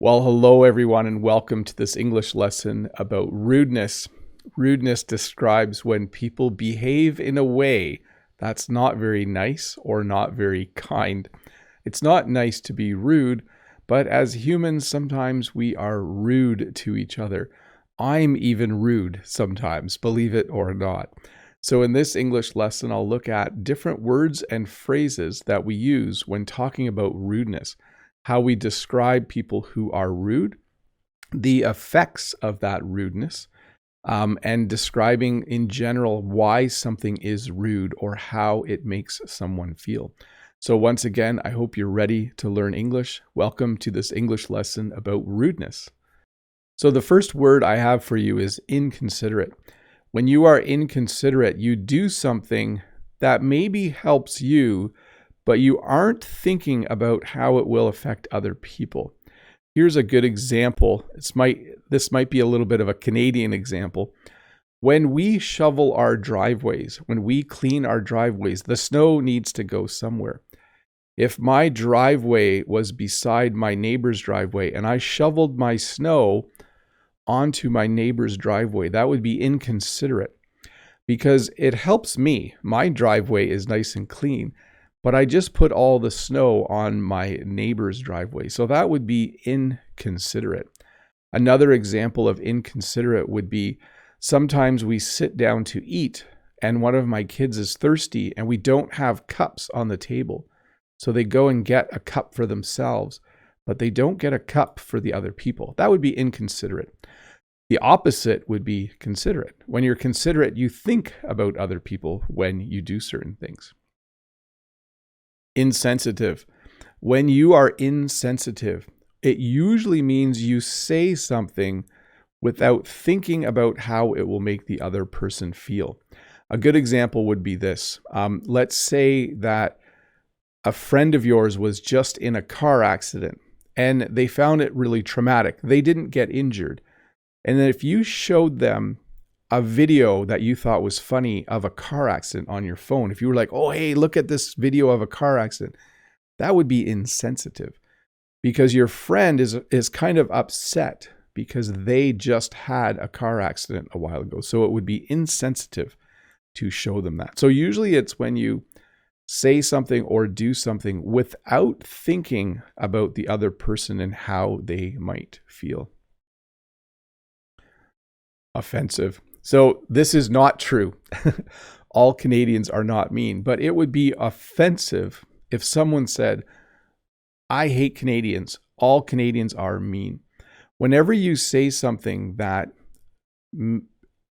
Well, hello everyone, and welcome to this English lesson about rudeness. Rudeness describes when people behave in a way that's not very nice or not very kind. It's not nice to be rude, but as humans, sometimes we are rude to each other. I'm even rude sometimes, believe it or not. So in this English lesson, I'll look at different words and phrases that we use when talking about rudeness, how we describe people who are rude, the effects of that rudeness, and describing in general why something is rude or how it makes someone feel. So once again, I hope you're ready to learn English. Welcome to this English lesson about rudeness. So the first word I have for you is inconsiderate. When you are inconsiderate, you do something that maybe helps you, but you aren't thinking about how it will affect other people. Here's a good example. This might be a little bit of a Canadian example. When we shovel our driveways, when we clean our driveways, the snow needs to go somewhere. If my driveway was beside my neighbor's driveway and I shoveled my snow onto my neighbor's driveway, that would be inconsiderate because it helps me. My driveway is nice and clean, but I just put all the snow on my neighbor's driveway. So that would be inconsiderate. Another example of inconsiderate would be sometimes we sit down to eat and one of my kids is thirsty and we don't have cups on the table. So they go and get a cup for themselves, but they don't get a cup for the other people. That would be inconsiderate. The opposite would be considerate. When you're considerate, you think about other people when you do certain things. Insensitive. When you are insensitive, it usually means you say something without thinking about how it will make the other person feel. A good example would be this. Let's say that a friend of yours was just in a car accident and they found it really traumatic. They didn't get injured. And then if you showed them a video that you thought was funny of a car accident on your phone, if you were like, oh, hey, look at this video of a car accident, that would be insensitive because your friend is kind of upset because they just had a car accident a while ago. So it would be insensitive to show them that. So usually it's when you say something or do something without thinking about the other person and how they might feel. Offensive. So this is not true. All Canadians are not mean, but it would be offensive if someone said, I hate Canadians. All Canadians are mean. Whenever you say something that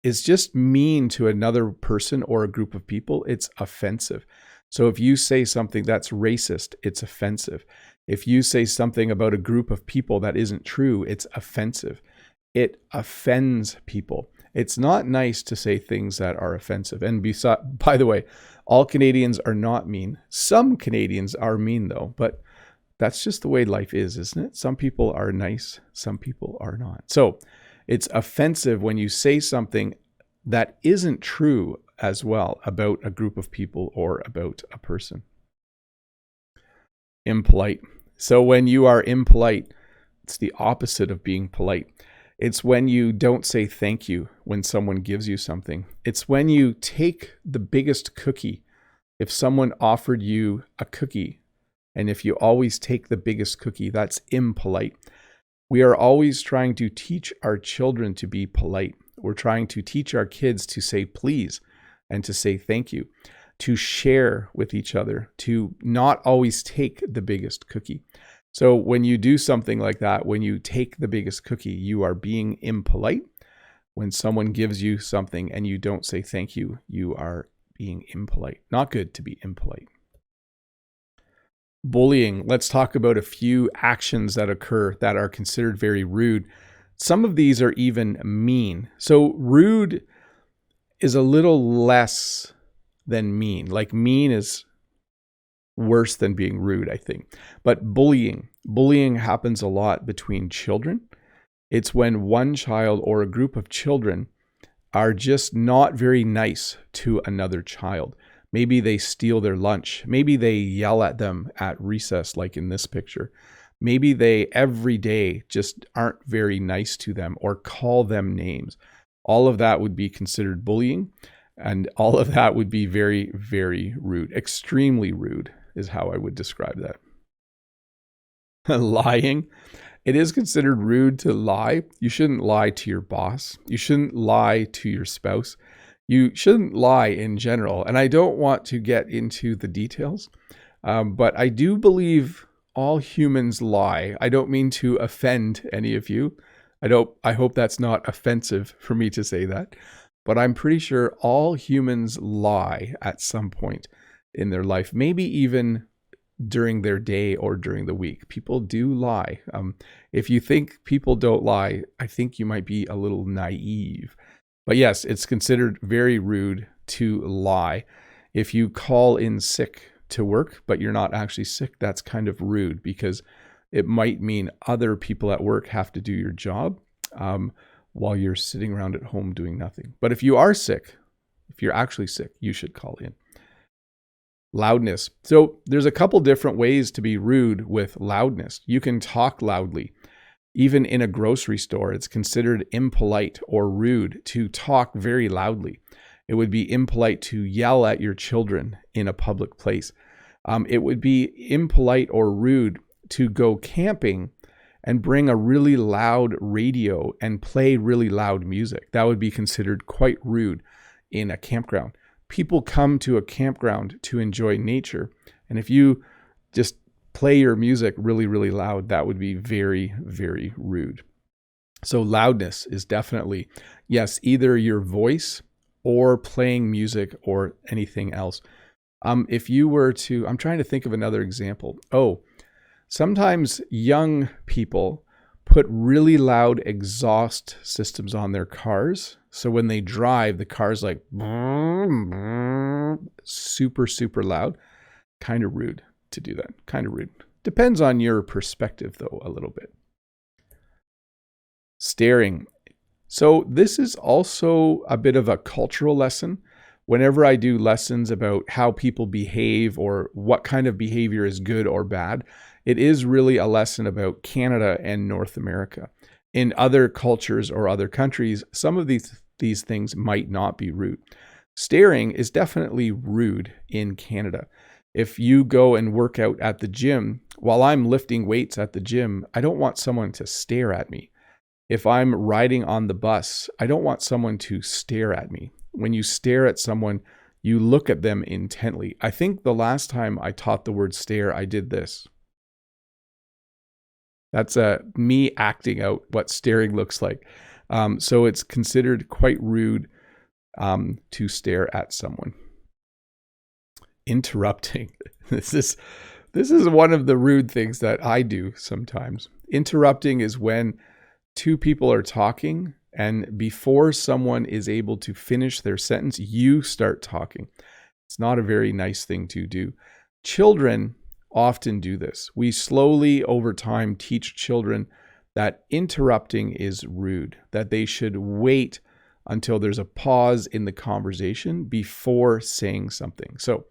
is just mean to another person or a group of people, it's offensive. So if you say something that's racist, it's offensive. If you say something about a group of people that isn't true, it's offensive. It offends people. It's not nice to say things that are offensive. And by the way, all Canadians are not mean. Some Canadians are mean though, but that's just the way life is, isn't it? Some people are nice, some people are not. So it's offensive when you say something that isn't true as well about a group of people or about a person. Impolite. So when you are impolite, it's the opposite of being polite. It's when you don't say thank you when someone gives you something. It's when you take the biggest cookie. If someone offered you a cookie, and if you always take the biggest cookie, that's impolite. We are always trying to teach our children to be polite. We're trying to teach our kids to say please and to say thank you, to share with each other, to not always take the biggest cookie. So when you do something like that, when you take the biggest cookie, you are being impolite. When someone gives you something and you don't say thank you, you are being impolite. Not good to be impolite. Bullying. Let's talk about a few actions that occur that are considered very rude. Some of these are even mean. So rude is a little less than mean. Like mean is worse than being rude, I think. But bullying happens a lot between children. It's when one child or a group of children are just not very nice to another child. Maybe they steal their lunch. Maybe they yell at them at recess, like in this picture. Maybe they every day just aren't very nice to them or call them names. All of that would be considered bullying, and all of that would be very, very rude. Extremely rude is how I would describe that. Lying. It is considered rude to lie. You shouldn't lie to your boss. You shouldn't lie to your spouse. You shouldn't lie in general. And I don't want to get into the details, but I do believe all humans lie. I don't mean to offend any of you. I hope that's not offensive for me to say that, but I'm pretty sure all humans lie at some point in their life, maybe even during their day or during the week. People do lie. If you think people don't lie, I think you might be a little naive. But yes, it's considered very rude to lie. If you call in sick to work, but you're not actually sick, that's kind of rude because it might mean other people at work have to do your job while you're sitting around at home doing nothing. But if you are sick, if you're actually sick, you should call in. Loudness. So there's a couple different ways to be rude with loudness. You can talk loudly. Even in a grocery store, it's considered impolite or rude to talk very loudly. It would be impolite to yell at your children in a public place. It would be impolite or rude to go camping and bring a really loud radio and play really loud music. That would be considered quite rude in a campground. People come to a campground to enjoy nature. And if you just play your music really, really loud, that would be very, very rude. So loudness is definitely, yes, either your voice or playing music or anything else. If you were to, I'm trying to think of another example. Sometimes young people put really loud exhaust systems on their cars. So when they drive, the car's like super, super loud. Kind of rude to do that. Kind of rude. Depends on your perspective, though, a little bit. Staring. So this is also a bit of a cultural lesson. Whenever I do lessons about how people behave or what kind of behavior is good or bad, it is really a lesson about Canada and North America. In other cultures or other countries, some of these things might not be rude. Staring is definitely rude in Canada. If you go and work out at the gym, while I'm lifting weights at the gym, I don't want someone to stare at me. If I'm riding on the bus, I don't want someone to stare at me. When you stare at someone, you look at them intently. I think the last time I taught the word stare, I did this. That's me acting out what staring looks like. So it's considered quite rude to stare at someone. Interrupting. This is one of the rude things that I do sometimes. Interrupting is when two people are talking and before someone is able to finish their sentence, you start talking. It's not a very nice thing to do. Children often do this. We slowly over time teach children that interrupting is rude, that they should wait until there's a pause in the conversation before saying something. So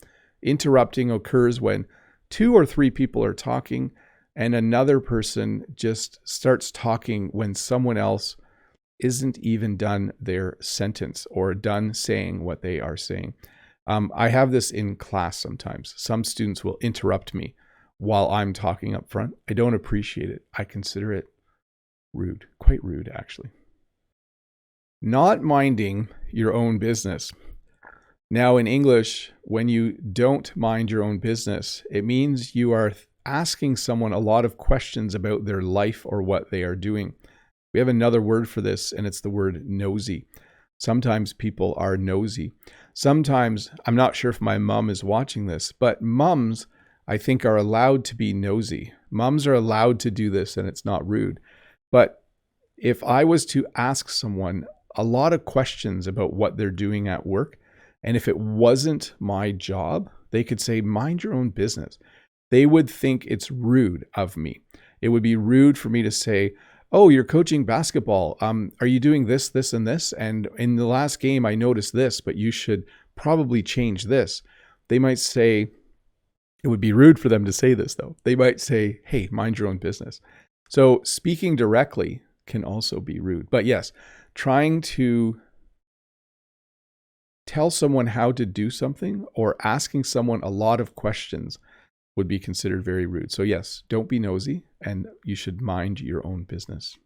interrupting occurs when 2 or 3 people are talking and another person just starts talking when someone else isn't even done their sentence or done saying what they are saying. I have this in class sometimes. Some students will interrupt me while I'm talking up front. I don't appreciate it. I consider it rude, quite rude actually. Not minding your own business. Now in English, when you don't mind your own business, it means you are asking someone a lot of questions about their life or what they are doing. We have another word for this, and it's the word nosy. Sometimes people are nosy. Sometimes, I'm not sure if my mom is watching this, but moms, I think, are allowed to be nosy. Moms are allowed to do this, and it's not rude. But if I was to ask someone a lot of questions about what they're doing at work, and if it wasn't my job, they could say, mind your own business. They would think it's rude of me. It would be rude for me to say, oh, you're coaching basketball. Are you doing this, this, and this? And in the last game, I noticed this, but you should probably change this. They might say, It would be rude for them to say this, though. They might say, hey, mind your own business. So speaking directly can also be rude. But yes, trying to tell someone how to do something or asking someone a lot of questions would be considered very rude. So yes, don't be nosy, and you should mind your own business.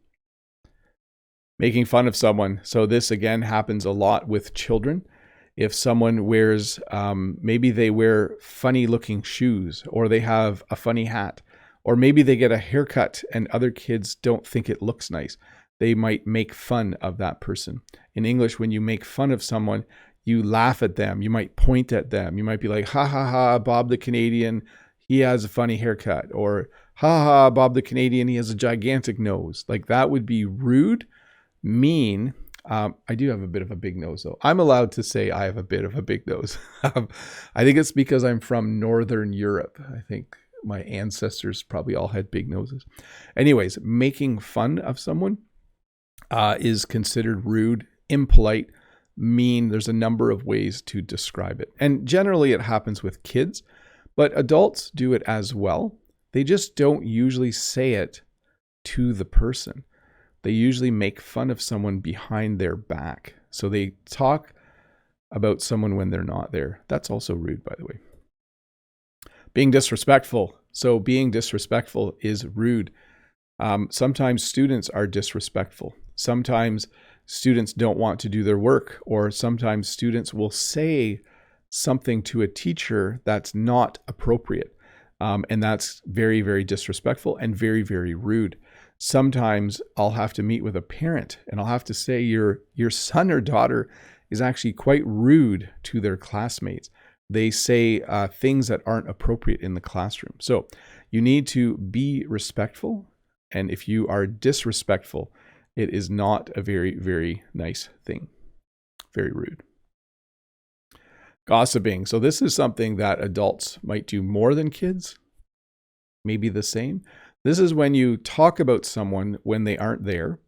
Making fun of someone. So this again happens a lot with children. If someone wears, maybe they wear funny looking shoes, or they have a funny hat, or maybe they get a haircut and other kids don't think it looks nice, they might make fun of that person. In English, when you make fun of someone, you laugh at them. You might point at them. You might be like, ha ha ha, Bob the Canadian, he has a funny haircut. Or ha ha, Bob the Canadian, he has a gigantic nose. Like that would be rude, mean. I do have a bit of a big nose, though. I'm allowed to say I have a bit of a big nose. I think it's because I'm from Northern Europe. I think my ancestors probably all had big noses. Anyways, making fun of someone is considered rude, impolite, mean. There's a number of ways to describe it. And generally it happens with kids, but adults do it as well. They just don't usually say it to the person. They usually make fun of someone behind their back. So they talk about someone when they're not there. That's also rude, by the way. Being disrespectful. So being disrespectful is rude. Sometimes students are disrespectful. Sometimes students don't want to do their work, or sometimes students will say something to a teacher that's not appropriate. And that's very, very disrespectful and very, very rude. Sometimes I'll have to meet with a parent and I'll have to say your son or daughter is actually quite rude to their classmates. They say things that aren't appropriate in the classroom. So you need to be respectful. And if you are disrespectful, it is not a very, very nice thing. Very rude. Gossiping. So this is something that adults might do more than kids, maybe the same. This is when you talk about someone when they aren't there.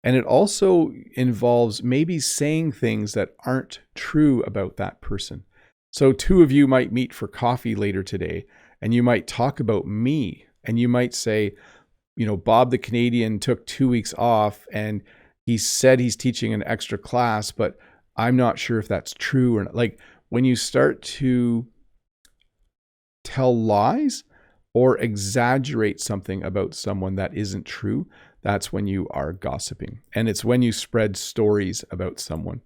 And it also involves maybe saying things that aren't true about that person. So two of you might meet for coffee later today, and you might talk about me, and you might say, you know, Bob the Canadian took 2 weeks off and he said he's teaching an extra class, but I'm not sure if that's true or not. Like when you start to tell lies or exaggerate something about someone that isn't true, that's when you are gossiping. And it's when you spread stories about someone.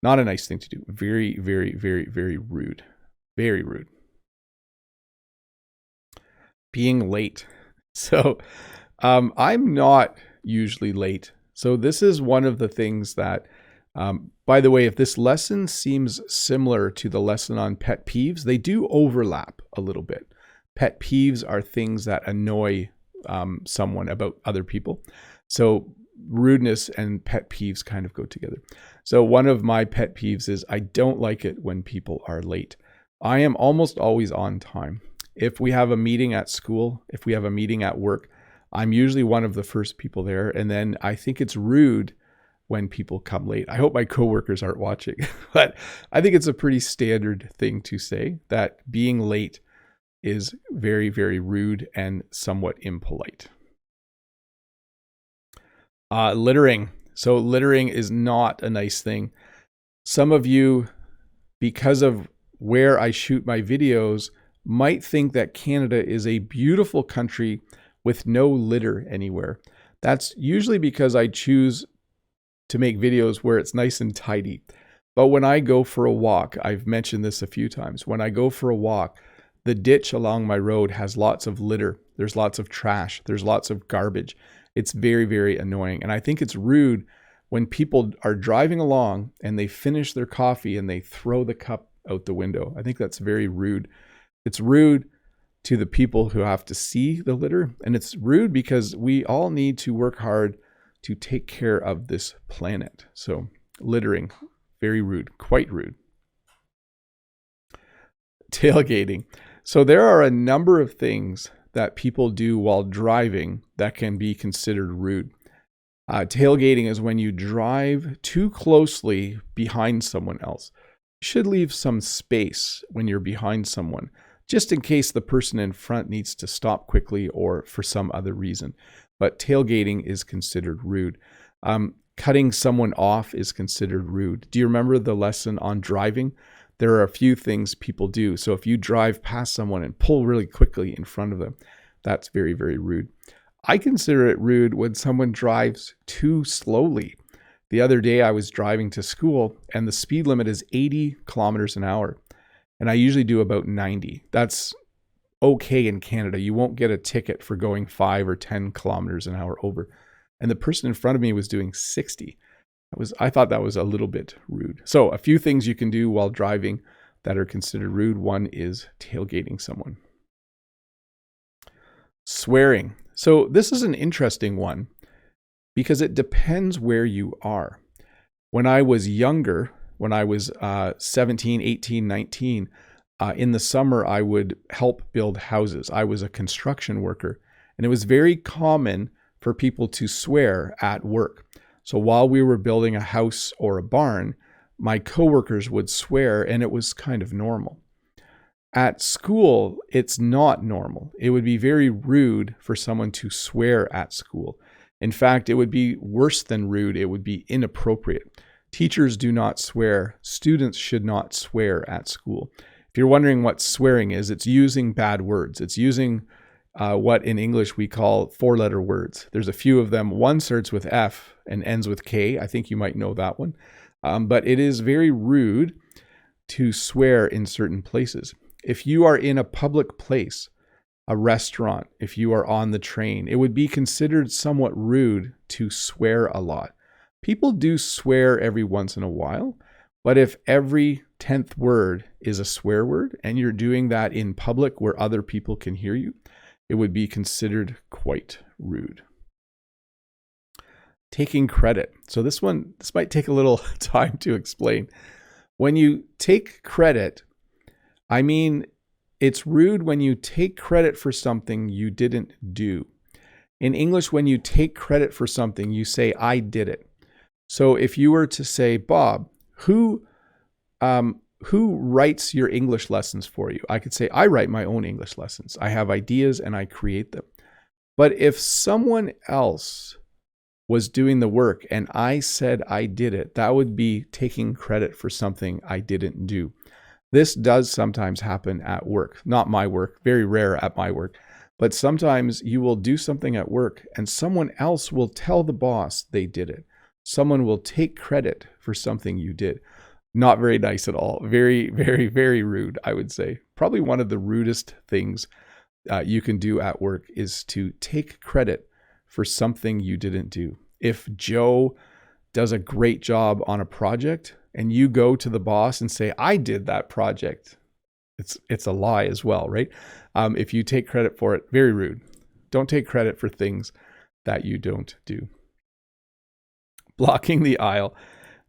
Not a nice thing to do. Very, very, very, very rude. Very rude. Being late. So I'm not usually late. So this is one of the things that, by the way, if this lesson seems similar to the lesson on pet peeves, they do overlap a little bit. Pet peeves are things that annoy someone about other people. So rudeness and pet peeves kind of go together. So one of my pet peeves is I don't like it when people are late. I am almost always on time. If we have a meeting at school, if we have a meeting at work, I'm usually one of the first people there. And then I think it's rude when people come late. I hope my coworkers aren't watching, but I think it's a pretty standard thing to say that being late is very, very rude and somewhat impolite. Littering. So littering is not a nice thing. Some of you, because of where I shoot my videos, might think that Canada is a beautiful country with no litter anywhere. That's usually because I choose to make videos where it's nice and tidy. But when I go for a walk, I've mentioned this a few times, when I go for a walk, the ditch along my road has lots of litter. There's lots of trash. There's lots of garbage. It's very, very annoying. And I think it's rude when people are driving along and they finish their coffee and they throw the cup out the window. I think that's very rude. It's rude to the people who have to see the litter. And it's rude because we all need to work hard to take care of this planet. So littering, very rude, quite rude. Tailgating. So there are a number of things that people do while driving that can be considered rude. Tailgating is when you drive too closely behind someone else. You should leave some space when you're behind someone just in case the person in front needs to stop quickly or for some other reason. But tailgating is considered rude. Cutting someone off is considered rude. Do you remember the lesson on driving? There are a few things people do. So if you drive past someone and pull really quickly in front of them, that's very, very rude. I consider it rude when someone drives too slowly. The other day I was driving to school and the speed limit is 80 kilometers an hour. And I usually do about 90. That's okay in Canada. You won't get a ticket for going 5 or 10 kilometers an hour over. And the person in front of me was doing 60. I thought that was a little bit rude. So a few things you can do while driving that are considered rude. One is tailgating someone. Swearing. So this is an interesting one because it depends where you are. When I was younger, when I was 17, 18, 19, in the summer, I would help build houses. I was a construction worker, and it was very common for people to swear at work. So while we were building a house or a barn, my coworkers would swear, and it was kind of normal. At school, it's not normal. It would be very rude for someone to swear at school. In fact, it would be worse than rude. It would be inappropriate. Teachers do not swear. Students should not swear at school. If you're wondering what swearing is, it's using bad words. It's using what in English we call four-letter words. There's a few of them. One starts with F and ends with K. I think you might know that one. But it is very rude to swear in certain places. If you are in a public place, a restaurant, if you are on the train, it would be considered somewhat rude to swear a lot. People do swear every once in a while, but if every 10th word is a swear word and you're doing that in public where other people can hear you, it would be considered quite rude. Taking credit. So this might take a little time to explain. When you take credit, I mean, it's rude when you take credit for something you didn't do. In English, when you take credit for something, you say, I did it. So if you were to say, Bob, who writes your English lessons for you? I could say, I write my own English lessons. I have ideas and I create them. But if someone else was doing the work and I said I did it, that would be taking credit for something I didn't do. This does sometimes happen at work, not my work, very rare at my work, but sometimes you will do something at work and someone else will tell the boss they did it. Someone will take credit for something you did. Not very nice at all. Very, very, very rude, I would say. Probably one of the rudest things you can do at work is to take credit for something you didn't do. If Joe does a great job on a project and you go to the boss and say, I did that project, it's a lie as well, right? If you take credit for it, very rude. Don't take credit for things that you don't do. Blocking the aisle.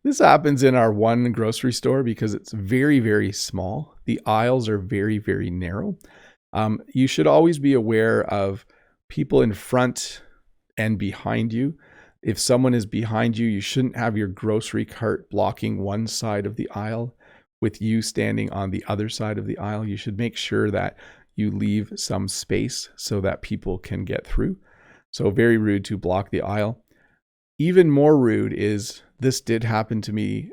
This happens in our one grocery store because it's very, very small. The aisles are very, very narrow. You should always be aware of people in front and behind you. If someone is behind you, you shouldn't have your grocery cart blocking one side of the aisle with you standing on the other side of the aisle. You should make sure that you leave some space so that people can get through. So very rude to block the aisle. Even more rude is, this did happen to me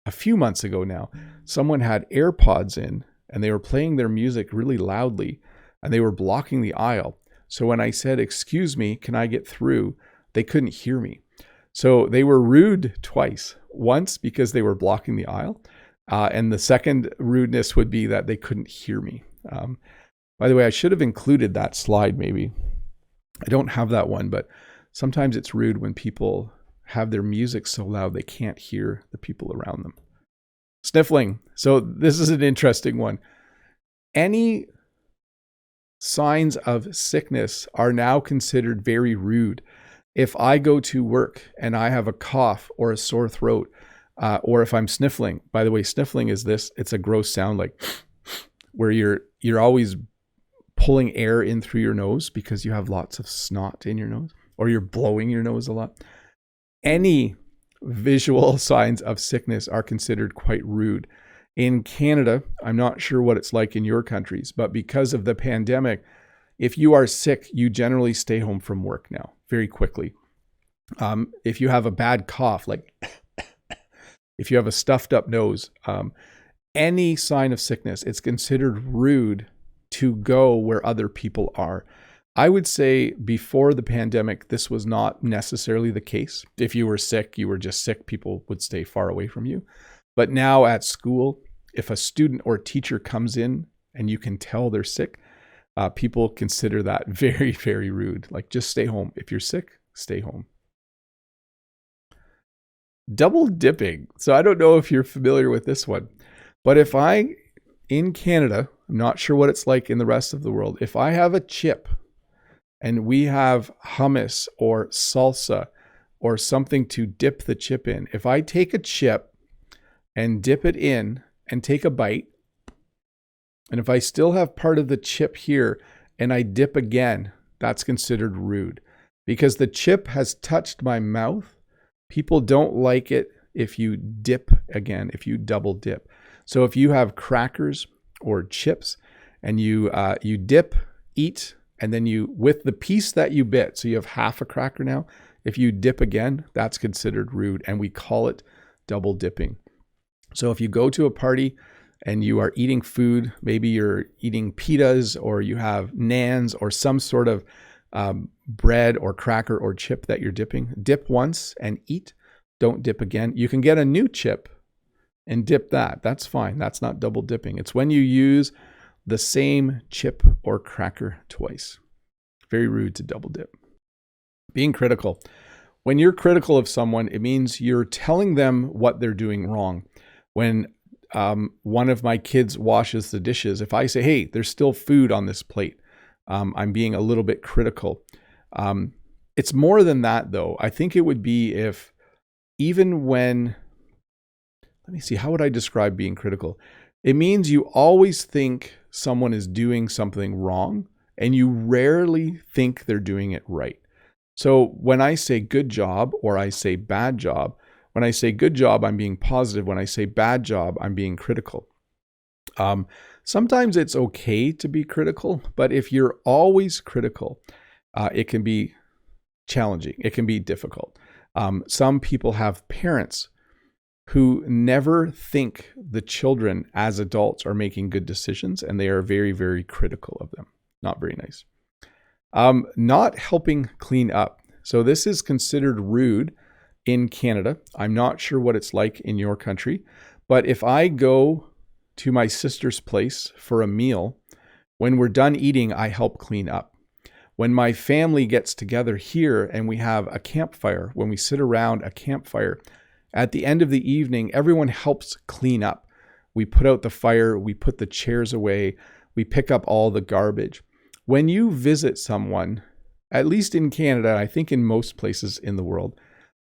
a few months ago now. Someone had AirPods in and they were playing their music really loudly and they were blocking the aisle. So when I said, excuse me, can I get through? They couldn't hear me. So they were rude twice. Once because they were blocking the aisle. And the second rudeness would be that they couldn't hear me. By the way, I should have included that slide maybe. I don't have that one, but sometimes it's rude when people have their music so loud they can't hear the people around them. Sniffling. So this is an interesting one. Any signs of sickness are now considered very rude. If I go to work and I have a cough or a sore throat, or if I'm sniffling, by the way, sniffling is this, it's a gross sound like where you're always pulling air in through your nose because you have lots of snot in your nose, or you're blowing your nose a lot. Any visual signs of sickness are considered quite rude. In Canada, I'm not sure what it's like in your countries, but because of the pandemic, if you are sick, you generally stay home from work now very quickly. If you have a bad cough, like if you have a stuffed up nose, any sign of sickness, it's considered rude to go where other people are. I would say before the pandemic, this was not necessarily the case. If you were sick, you were just sick, people would stay far away from you. But now at school, if a student or teacher comes in and you can tell they're sick, people consider that very, very rude. Like, just stay home. If you're sick, stay home. Double dipping. So I don't know if you're familiar with this one, but if in Canada, I'm not sure what it's like in the rest of the world. If I have a chip and we have hummus or salsa or something to dip the chip in, if I take a chip and dip it in and take a bite, and if I still have part of the chip here and I dip again, that's considered rude because the chip has touched my mouth. People don't like it if you dip again, if you double dip. So if you have crackers or chips and you dip, eat, and then with the piece that you bit, so you have half a cracker now, if you dip again, that's considered rude, and we call it double dipping. So if you go to a party and you are eating food, maybe you're eating pitas or you have naans or some sort of bread or cracker or chip that you're dipping, dip once and eat. Don't dip again. You can get a new chip and dip that. That's fine. That's not double dipping. It's when you use the same chip or cracker twice. Very rude to double dip. Being critical. When you're critical of someone, it means you're telling them what they're doing wrong. When one of my kids washes the dishes, if I say, hey, there's still food on this plate, I'm being a little bit critical. It's more than that, though. I think it would be if even when, let me see, how would I describe being critical? It means you always think someone is doing something wrong and you rarely think they're doing it right. So when I say good job or I say bad job, when I say good job, I'm being positive. When I say bad job, I'm being critical. Sometimes it's okay to be critical, but if you're always critical, it can be challenging. It can be difficult. Some people have parents who never think the children as adults are making good decisions, and they are very, very critical of them. Not very nice. Not helping clean up. So this is considered rude in Canada. I'm not sure what it's like in your country, but if I go to my sister's place for a meal, when we're done eating, I help clean up. When my family gets together here and we have a campfire, when we sit around a campfire, at the end of the evening, everyone helps clean up. We put out the fire, we put the chairs away, we pick up all the garbage. When you visit someone, at least in Canada, I think in most places in the world,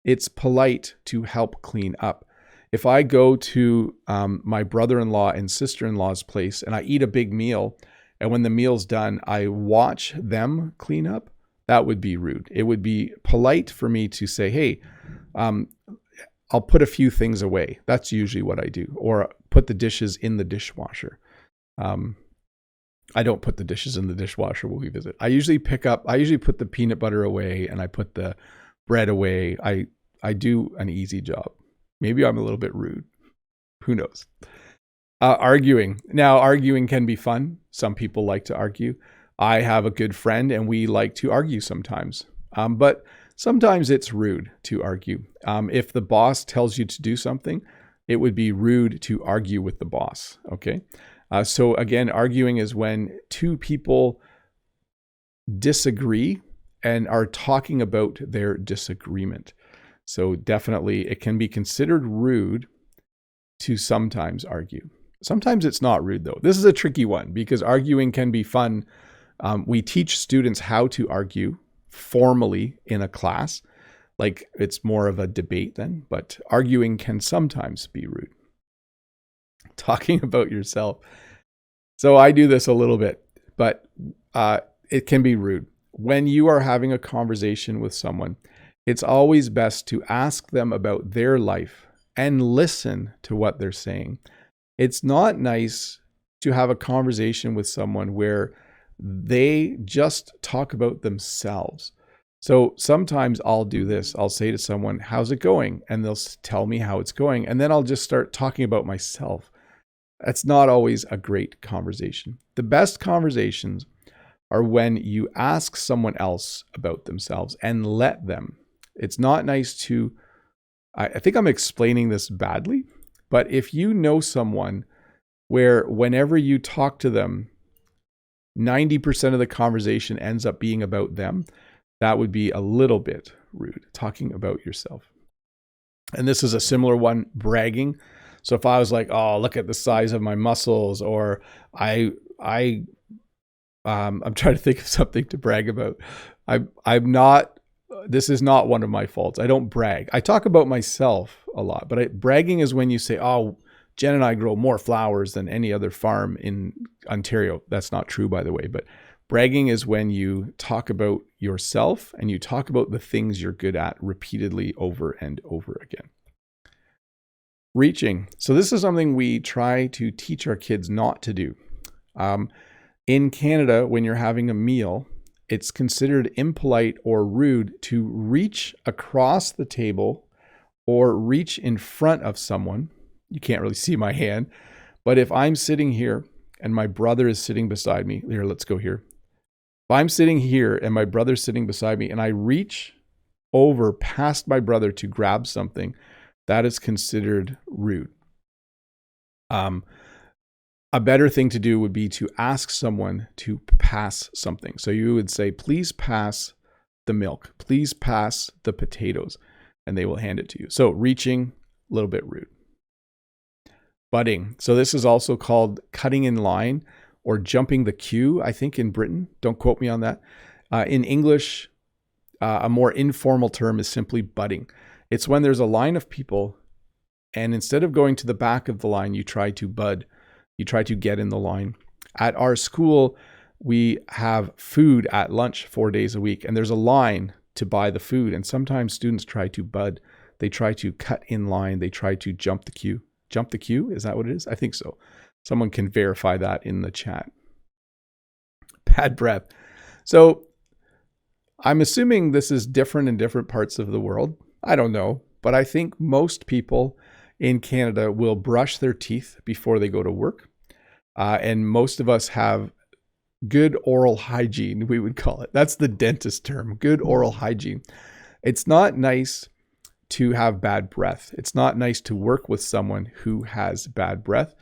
it's polite to help clean up. If I go to my brother-in-law and sister-in-law's place and I eat a big meal, and when the meal's done, I watch them clean up, that would be rude. It would be polite for me to say, hey, I'll put a few things away. That's usually what I do. Or put the dishes in the dishwasher. I don't put the dishes in the dishwasher when we visit. I usually put the peanut butter away and I put the bread away. I do an easy job. Maybe I'm a little bit rude. Who knows? Arguing. Now, arguing can be fun. Some people like to argue. I have a good friend and we like to argue sometimes. But sometimes it's rude to argue. If the boss tells you to do something, it would be rude to argue with the boss. Okay. So again, arguing is when two people disagree and are talking about their disagreement. So definitely it can be considered rude to sometimes argue. Sometimes it's not rude though. This is a tricky one because arguing can be fun. We teach students how to argue formally in a class. Like it's more of a debate then, but arguing can sometimes be rude. Talking about yourself. So I do this a little bit, but it can be rude. When you are having a conversation with someone, it's always best to ask them about their life and listen to what they're saying. It's not nice to have a conversation with someone where they just talk about themselves. So sometimes I'll do this. I'll say to someone, "How's it going?" And they'll tell me how it's going. And then I'll just start talking about myself. That's not always a great conversation. The best conversations are when you ask someone else about themselves and let them. It's not nice to, I think I'm explaining this badly, but if you know someone where whenever you talk to them, 90% of the conversation ends up being about them, that would be a little bit rude, talking about yourself. And this is a similar one, bragging. So if I was like, "Oh, look at the size of my muscles," or I'm trying to think of something to brag about. I'm not, this is not one of my faults. I don't brag. I talk about myself a lot, but bragging is when you say, "Oh, Jen and I grow more flowers than any other farm in Ontario." That's not true, by the way, but bragging is when you talk about yourself and you talk about the things you're good at repeatedly over and over again. Reaching. So this is something we try to teach our kids not to do. In Canada, when you're having a meal, it's considered impolite or rude to reach across the table or reach in front of someone. You can't really see my hand, but if I'm sitting here and my brother is sitting beside me, here, let's go here. If I'm sitting here and my brother's sitting beside me and I reach over past my brother to grab something, that is considered rude. A better thing to do would be to ask someone to pass something. So you would say, "Please pass the milk. Please pass the potatoes," and they will hand it to you. So reaching, a little bit rude. Butting. So this is also called cutting in line or jumping the queue, I think, in Britain. Don't quote me on that. In English, a more informal term is simply butting. It's when there's a line of people, and instead of going to the back of the line, you try to bud. You try to get in the line. At our school, we have food at lunch 4 days a week, and there's a line to buy the food. And sometimes students try to bud. They try to cut in line. They try to jump the queue. Jump the queue? Is that what it is? I think so. Someone can verify that in the chat. Bad breath. So I'm assuming this is different in different parts of the world. I don't know, but I think most people in Canada will brush their teeth before they go to work. And most of us have good oral hygiene, we would call it. That's the dentist term, good oral hygiene. It's not nice to have bad breath. It's not nice to work with someone who has bad breath.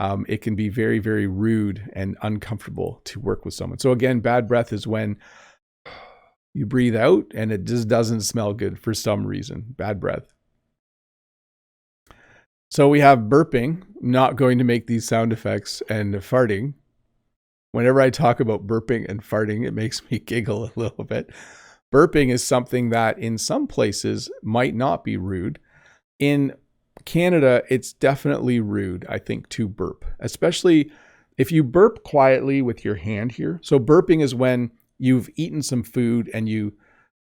It can be very, very rude and uncomfortable to work with someone. So again, bad breath is when you breathe out and it just doesn't smell good for some reason. Bad breath. So we have burping. I'm not going to make these sound effects, and farting. Whenever I talk about burping and farting, it makes me giggle a little bit. Burping is something that in some places might not be rude. In Canada, it's definitely rude, I think, to burp, especially if you burp quietly with your hand here. So burping is when you've eaten some food and you,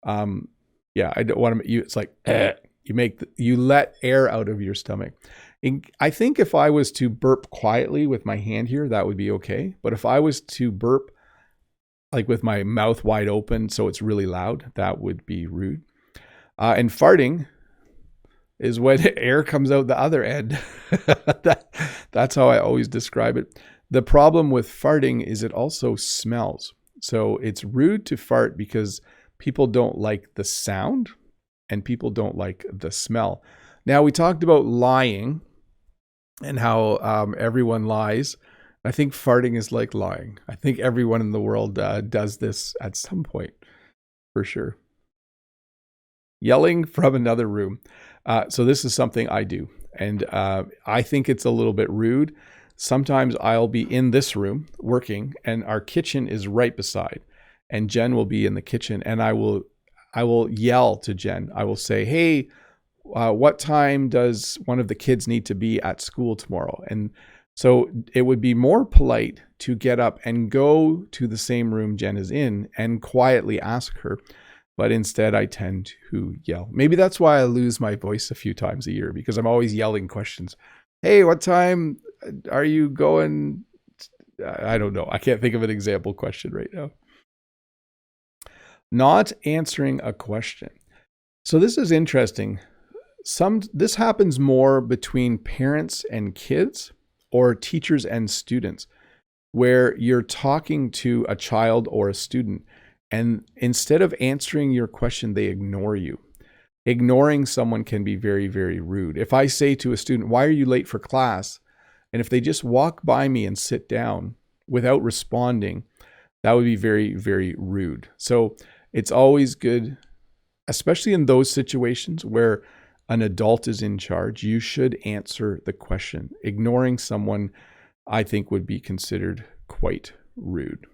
I don't want to, it's like, you let air out of your stomach. And I think if I was to burp quietly with my hand here, that would be okay. But if I was to burp like with my mouth wide open, so it's really loud, that would be rude. And farting is when air comes out the other end. That's how I always describe it. The problem with farting is it also smells. So it's rude to fart because people don't like the sound and people don't like the smell. Now, we talked about lying and how everyone lies. I think farting is like lying. I think everyone in the world does this at some point, for sure. Yelling from another room. So this is something I do. And I think it's a little bit rude. Sometimes I'll be in this room working and our kitchen is right beside. And Jen will be in the kitchen and I will yell to Jen. I will say, "Hey, what time does one of the kids need to be at school tomorrow?" And so it would be more polite to get up and go to the same room Jen is in and quietly ask her. But instead, I tend to yell. Maybe that's why I lose my voice a few times a year, because I'm always yelling questions. "Hey, what time are you going? I don't know. I can't think of an example question right now. Not answering a question. So this is interesting. This happens more between parents and kids or teachers and students, where you're talking to a child or a student, and instead of answering your question, they ignore you. Ignoring someone can be very, very rude. If I say to a student, "Why are you late for class?" and if they just walk by me and sit down without responding, that would be very, very rude. So it's always good, especially in those situations where an adult is in charge, you should answer the question. Ignoring someone, I think, would be considered quite rude.